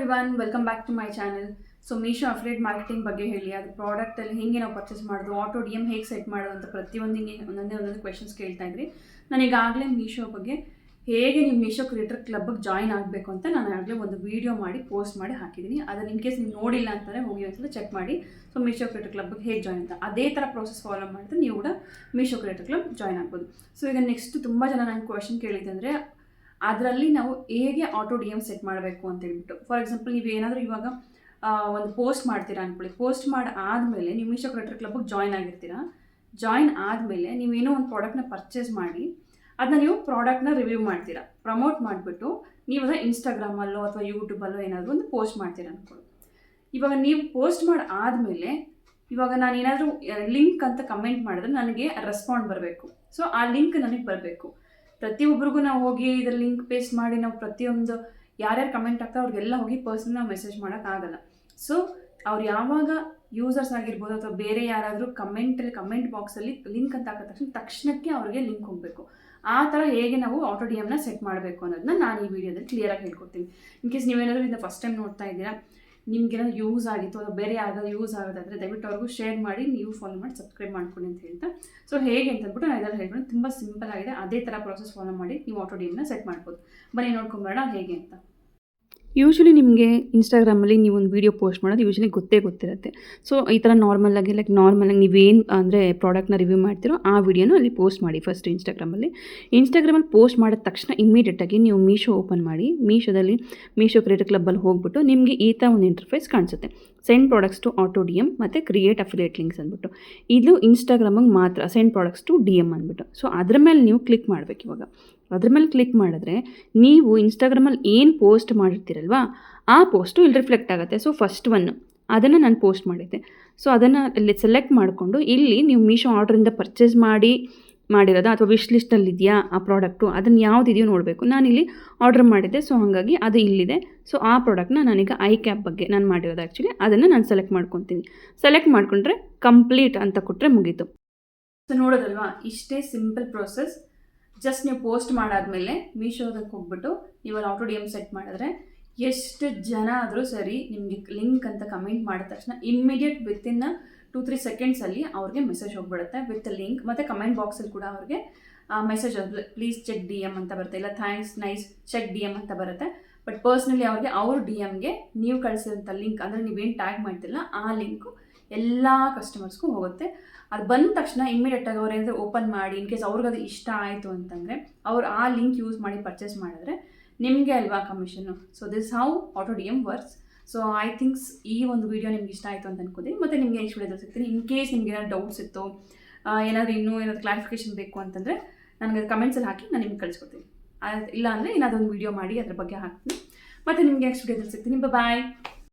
Everyone, welcome back to my channel. So Meesho affiliate marketing ಬಗ್ಗೆ ಹೇಳಿ, ಅದು ಪ್ರಾಡಕ್ಟಲ್ಲಿ ಹೇಗೆ ನಾವು ಪರ್ಚೇಸ್ ಮಾಡೋದು, ಆಟೋ ಡಿ ಎಮ್ ಹೇಗೆ ಸೆಟ್ ಮಾಡೋದು ಅಂತ ಪ್ರತಿಯೊಂದಿಗೆ ಒಂದೊಂದೇ ಕ್ವೆಶನ್ಸ್ ಕೇಳ್ತಾ ಇದ್ರಿ. ನಾನು ಈಗಾಗಲೇ ಮೀಶೋ ಬಗ್ಗೆ ಹೇಗೆ ನೀವು ಮೀಶೋ ಕ್ರಿಯೇಟರ್ ಕ್ಲಬ್ಗೆ ಜಾಯ್ನ್ ಆಗಬೇಕು ಅಂತ ನಾನು ಆಗಲೇ ಒಂದು ವೀಡಿಯೋ ಮಾಡಿ ಪೋಸ್ಟ್ ಮಾಡಿ ಹಾಕಿದ್ದೀನಿ. ಅದನ್ನು ಇನ್ ಕೇಸ್ ನೀವು ನೋಡಿಲ್ಲ ಅಂತಂದರೆ ಹೋಗಿ ಒಂದ್ಸಲ ಚೆಕ್ ಮಾಡಿ. ಸೊ ಮೀಶೋ ಕ್ರಿಯೇಟರ್ ಕ್ಲಬ್ಗೆ ಹೇಗೆ ಜಾಯ್ನ್ ಅಂತ ಅದೇ ಥರ ಪ್ರೋಸೆಸ್ ಫಾಲೋ ಮಾಡಿದ್ರೆ ನೀವು ಕೂಡ ಮೀಶೋ ಕ್ರಿಯೇಟರ್ ಕ್ಲಬ್ ಜಾಯ್ನ್ ಆಗ್ಬೋದು. ಸೊ ಈಗ ನೆಕ್ಸ್ಟ್ ತುಂಬ ಜನ ನಾನು ಕ್ವೆಶನ್ ಕೇಳಿದ್ದಂದರೆ ಅದರಲ್ಲಿ ನಾವು ಹೇಗೆ ಆಟೋ ಡಿ ಎಮ್ ಸೆಟ್ ಮಾಡಬೇಕು ಅಂತ ಹೇಳ್ಬಿಟ್ಟು. ಫಾರ್ ಎಕ್ಸಾಂಪಲ್, ನೀವು ಏನಾದರೂ ಇವಾಗ ಒಂದು ಪೋಸ್ಟ್ ಮಾಡ್ತೀರಾ ಅಂದ್ಕೊಳ್ಳಿ. ಪೋಸ್ಟ್ ಮಾಡಿ ಆದಮೇಲೆ ನೀವು ಮೀಶೋ ಕ್ರಿಯೇಟರ್ ಕ್ಲಬ್ಗೆ ಜಾಯ್ನ್ ಆಗಿರ್ತೀರಾ. ಜಾಯ್ನ್ ಆದಮೇಲೆ ನೀವೇನೋ ಒಂದು ಪ್ರಾಡಕ್ಟ್ನ ಪರ್ಚೇಸ್ ಮಾಡಿ ಅದನ್ನ ನೀವು ಪ್ರಾಡಕ್ಟ್ನ ರಿವ್ಯೂ ಮಾಡ್ತೀರಾ, ಪ್ರಮೋಟ್ ಮಾಡಿಬಿಟ್ಟು ನೀವು ಅದನ್ನು ಇನ್ಸ್ಟಾಗ್ರಾಮಲ್ಲೋ ಅಥವಾ ಯೂಟ್ಯೂಬಲ್ಲೋ ಏನಾದರೂ ಒಂದು ಪೋಸ್ಟ್ ಮಾಡ್ತೀರಾ ಅಂದ್ಕೊಳ್ಳಿ. ಇವಾಗ ನೀವು ಪೋಸ್ಟ್ ಮಾಡಿ ಆದಮೇಲೆ ಇವಾಗ ನಾನು ಏನಾದರೂ ಲಿಂಕ್ ಅಂತ ಕಮೆಂಟ್ ಮಾಡಿದ್ರೆ ನನಗೆ ರೆಸ್ಪಾಂಡ್ ಬರಬೇಕು. ಸೊ ಆ ಲಿಂಕ್ ನನಗೆ ಬರಬೇಕು. ಪ್ರತಿಯೊಬ್ಬರಿಗೂ ನಾವು ಹೋಗಿ ಇದರ ಲಿಂಕ್ ಪೇಸ್ಟ್ ಮಾಡಿ ನಾವು ಪ್ರತಿಯೊಂದು ಯಾರ್ಯಾರು ಕಮೆಂಟ್ ಆಗ್ತಾರೆ ಅವ್ರಿಗೆಲ್ಲ ಹೋಗಿ ಪರ್ಸನಲ್ ನಾವು ಮೆಸೇಜ್ ಮಾಡೋಕ್ಕಾಗಲ್ಲ. ಸೊ ಅವ್ರು ಯಾವಾಗ ಯೂಸರ್ಸ್ ಆಗಿರ್ಬೋದು ಅಥವಾ ಬೇರೆ ಯಾರಾದರೂ ಕಮೆಂಟ್ ಬಾಕ್ಸಲ್ಲಿ ಲಿಂಕ್ ಅಂತ ಹಾಕಿದ ತಕ್ಷಣಕ್ಕೆ ಅವ್ರಿಗೆ ಲಿಂಕ್ ಹೋಗಬೇಕು. ಆ ಥರ ಹೇಗೆ ನಾವು ಆಟೋ ಡಿ ಎಮ್ನ ಸೆಟ್ ಮಾಡಬೇಕು ಅನ್ನೋದನ್ನ ನಾನು ಈ ವಿಡಿಯೋದಲ್ಲಿ ಕ್ಲಿಯರಾಗಿ ಹೇಳ್ಕೊಡ್ತೀನಿ. ಇನ್ ಕೇಸ್ ನೀವೇನಾದರೂ ಇದನ್ನ ಫಸ್ಟ್ ಟೈಮ್ ನೋಡ್ತಾ ಇದ್ದೀರಾ, ನಿಮ್ಗೇನಾದ್ರು ಯೂಸ್ ಆಗಿತ್ತು ಅಥವಾ ಬೇರೆ ಯಾವ್ದಾದ್ರು ಯೂಸ್ ಆಗೋದಾದರೆ ದಯವಿಟ್ಟು ಅವ್ರಿಗೂ ಶೇರ್ ಮಾಡಿ, ನೀವು ಫಾಲೋ ಮಾಡಿ ಸಬ್ಸ್ಕ್ರೈಬ್ ಮಾಡ್ಕೊಳ್ಳಿ ಅಂತ ಹೇಳ್ತಾ. ಸೊ ಹೇಗೆ ಅಂತ ಅಂದ್ಬಿಟ್ಟು ನಾನು ಇದೆಲ್ಲ ಹೇಳ್ಕೊಂಡು ತುಂಬ ಸಿಂಪಲ್ ಆಗಿದೆ. ಅದೇ ಥರ ಪ್ರೊಸೆಸ್ ಫಾಲೋ ಮಾಡಿ ನೀವು ಆಟೋ ಡಿ ಎಮ್ನ ಸೆಟ್ ಮಾಡ್ಬೋದು. ಬನ್ನಿ ನೋಡ್ಕೊಂಬರೋಣ ಅದು ಹೇಗೆ ಅಂತ. ಯೂಶ್ವಲಿ ನಿಮಗೆ ಇನ್ಸ್ಟಾಗ್ರಾಮಲ್ಲಿ ನೀವು ಒಂದು ವೀಡಿಯೋ ಪೋಸ್ಟ್ ಮಾಡೋದು ಯೂಶ್ವಲಿ ಗೊತ್ತಿರುತ್ತೆ. ಸೊ ಈ ಥರ ನಾರ್ಮಲಾಗಿ ನಾರ್ಮಲಾಗಿ ನೀವೇನು ಅಂದರೆ ಪ್ರಾಡಕ್ಟ್ನ ರಿವ್ಯೂ ಮಾಡ್ತೀರೋ ಆ ವಿಡಿಯೋನ ಅಲ್ಲಿ ಪೋಸ್ಟ್ ಮಾಡಿ ಫಸ್ಟ್ ಇನ್ಸ್ಟಾಗ್ರಾಮಲ್ಲಿ ಪೋಸ್ಟ್ ಮಾಡಿದ ತಕ್ಷಣ ಇಮ್ಮಿಡಿಯೇಟಾಗಿ ನೀವು ಮೀಶೋ ಓಪನ್ ಮಾಡಿ ಮೀಶೋದಲ್ಲಿ ಮೀಶೋ ಕ್ರಿಯೇಟರ್ ಕ್ಲಬ್ಬಲ್ಲಿ ಹೋಗ್ಬಿಟ್ಟು ನಿಮಗೆ ಈ ಥರ ಒಂದು ಇಂಟರ್ಫೇಸ್ ಕಾಣಿಸುತ್ತೆ. Send products to auto D M ಮತ್ತು ಕ್ರಿಯೇಟ್ ಅಫಿಲಿಯೇಟ್ ಲಿಂಕ್ಸ್ ಅಂದ್ಬಿಟ್ಟು. ಇದು ಇನ್ಸ್ಟಾಗ್ರಾಮಿಗೆ ಮಾತ್ರ send products to D M ಅಂದ್ಬಿಟ್ಟು. ಸೊ ಅದ್ರ ಮೇಲೆ ನೀವು ಕ್ಲಿಕ್ ಮಾಡಬೇಕು. ಇವಾಗ ಅದ್ರ ಮೇಲೆ ಕ್ಲಿಕ್ ಮಾಡಿದ್ರೆ ನೀವು ಇನ್ಸ್ಟಾಗ್ರಾಮಲ್ಲಿ ಏನು ಪೋಸ್ಟ್ ಮಾಡಿರ್ತೀರಲ್ವಾ ಆ ಪೋಸ್ಟು ಇಲ್ಲಿ ರಿಫ್ಲೆಕ್ಟ್ ಆಗುತ್ತೆ. ಸೊ ಫಸ್ಟ್ ಅದನ್ನು ನಾನು ಪೋಸ್ಟ್ ಮಾಡಿದ್ದೆ. ಸೊ ಅದನ್ನು ಇಲ್ಲಿ ಸೆಲೆಕ್ಟ್ ಮಾಡಿಕೊಂಡು ಇಲ್ಲಿ ನೀವು ಮೀಶೋ ಆರ್ಡ್ರಿಂದ ಪರ್ಚೇಸ್ ಮಾಡಿರೋದು ಅಥವಾ ವಿಶ್ ಲಿಸ್ಟಲ್ಲಿ ಇದೆಯಾ ಆ ಪ್ರಾಡಕ್ಟು, ಅದನ್ನು ಯಾವುದಿದೆಯೋ ನೋಡಬೇಕು. ನಾನಿಲ್ಲಿ ಆರ್ಡರ್ ಮಾಡಿದ್ದೆ, ಸೊ ಹಾಗಾಗಿ ಅದು ಇಲ್ಲಿದೆ. ಸೊ ಆ ಪ್ರಾಡಕ್ಟ್ನ ನಾನೀಗ ಐ ಕ್ಯಾಪ್ ಬಗ್ಗೆ ನಾನು ಮಾಡಿರೋದು ಆ್ಯಕ್ಚುಲಿ ಅದನ್ನು ನಾನು ಸೆಲೆಕ್ಟ್ ಮಾಡ್ಕೊತೀನಿ. ಸೆಲೆಕ್ಟ್ ಮಾಡಿಕೊಂಡ್ರೆ ಕಂಪ್ಲೀಟ್ ಅಂತ ಕೊಟ್ಟರೆ ಮುಗೀತು. ಸೊ ನೋಡೋದಲ್ವಾ, ಇಷ್ಟೇ ಸಿಂಪಲ್ ಪ್ರೋಸೆಸ್. ಜಸ್ಟ್ ನೀವು ಪೋಸ್ಟ್ ಮಾಡಾದ್ಮೇಲೆ ಮೀಶೋದಕ್ಕೆ ಹೋಗ್ಬಿಟ್ಟು ನೀವು ಆಟೋ ಡಿ ಎಮ್ ಸೆಟ್ ಮಾಡಿದ್ರೆ ಎಷ್ಟು ಜನ ಆದರೂ ಸರಿ ನಿಮಗೆ ಲಿಂಕ್ ಅಂತ ಕಮೆಂಟ್ ಮಾಡಿದ ತಕ್ಷಣ ಇಮ್ಮಿಡಿಯೇಟ್ ವಿತಿನ್ 2-3 ಸೆಕೆಂಡ್ಸಲ್ಲಿ ಅವ್ರಿಗೆ ಮೆಸೇಜ್ ಹೋಗ್ಬಿಡುತ್ತೆ ವಿತ್ ಲಿಂಕ್. ಮತ್ತು ಕಮೆಂಟ್ ಬಾಕ್ಸಲ್ಲಿ ಕೂಡ ಅವ್ರಿಗೆ message please check D M ಅಂತ ಬರುತ್ತೆ, ಇಲ್ಲ thanks nice check D M ಅಂತ ಬರುತ್ತೆ. ಬಟ್ ಪರ್ಸ್ನಲಿ ಅವ್ರ ಡಿ ಎಮ್ಗೆ ನೀವು ಕಳಿಸಿರೋಂಥ ಲಿಂಕ್ ಅಂದರೆ ನೀವೇನು ಟ್ಯಾಗ್ ಮಾಡ್ತಿಲ್ಲ ಆ ಲಿಂಕು ಎಲ್ಲ ಕಸ್ಟಮರ್ಸ್ಗೂ ಹೋಗುತ್ತೆ. ಅದು ಬಂದ ತಕ್ಷಣ ಇಮ್ಮಿಡಿಯೇಟಾಗಿ ಅವ್ರು ಏನಾದರೂ ಓಪನ್ ಮಾಡಿ ಇನ್ ಕೇಸ್ ಅವ್ರಿಗೆ ಅದು ಇಷ್ಟ ಆಯಿತು ಅಂತಂದರೆ ಅವ್ರು ಆ ಲಿಂಕ್ ಯೂಸ್ ಮಾಡಿ ಪರ್ಚೇಸ್ ಮಾಡಿದ್ರೆ ನಿಮಗೆ ಅಲ್ವಾ commission. So this how auto D M works. So I thinks ಈ ಒಂದು ವಿಡಿಯೋ ನಿಮ್ಗೆ ಇಷ್ಟ ಆಯಿತು ಅಂತ ಅನ್ಕೋತೀನಿ. ಮತ್ತು ನಿಮಗೆ ನೆಕ್ಸ್ಟ್ ವಿಡಿಯೋದಲ್ಲಿ ಸಿಗ್ತೀನಿ. ಇನ್ ಕೇಸ್ ನಿಮ್ಗೆ ಏನಾದ್ರು ಡೌಟ್ಸ್ ಇತ್ತು, ಏನಾದರೂ ಕ್ಲಾರಿಫಿಕೇಷನ್ ಬೇಕು ಅಂತಂದರೆ ನನಗೆ ಅದು ಕಮೆಂಟ್ಸಲ್ಲಿ ಹಾಕಿ ನಾನು ನಿಮ್ಗೆ ಕಳಿಸ್ಕೊಡ್ತೀನಿ. ಇಲ್ಲ ಅಂದರೆ ಏನಾದರೂ ಒಂದು ವಿಡಿಯೋ ಮಾಡಿ ಅದ್ರ ಬಗ್ಗೆ ಹಾಕ್ತೀನಿ. ಮತ್ತು ನಿಮಗೆ ನೆಕ್ಸ್ಟ್ ವಿಡಿಯೋದಲ್ಲಿ ಸಿಗ್ತೀನಿ. ಬಾಯ್.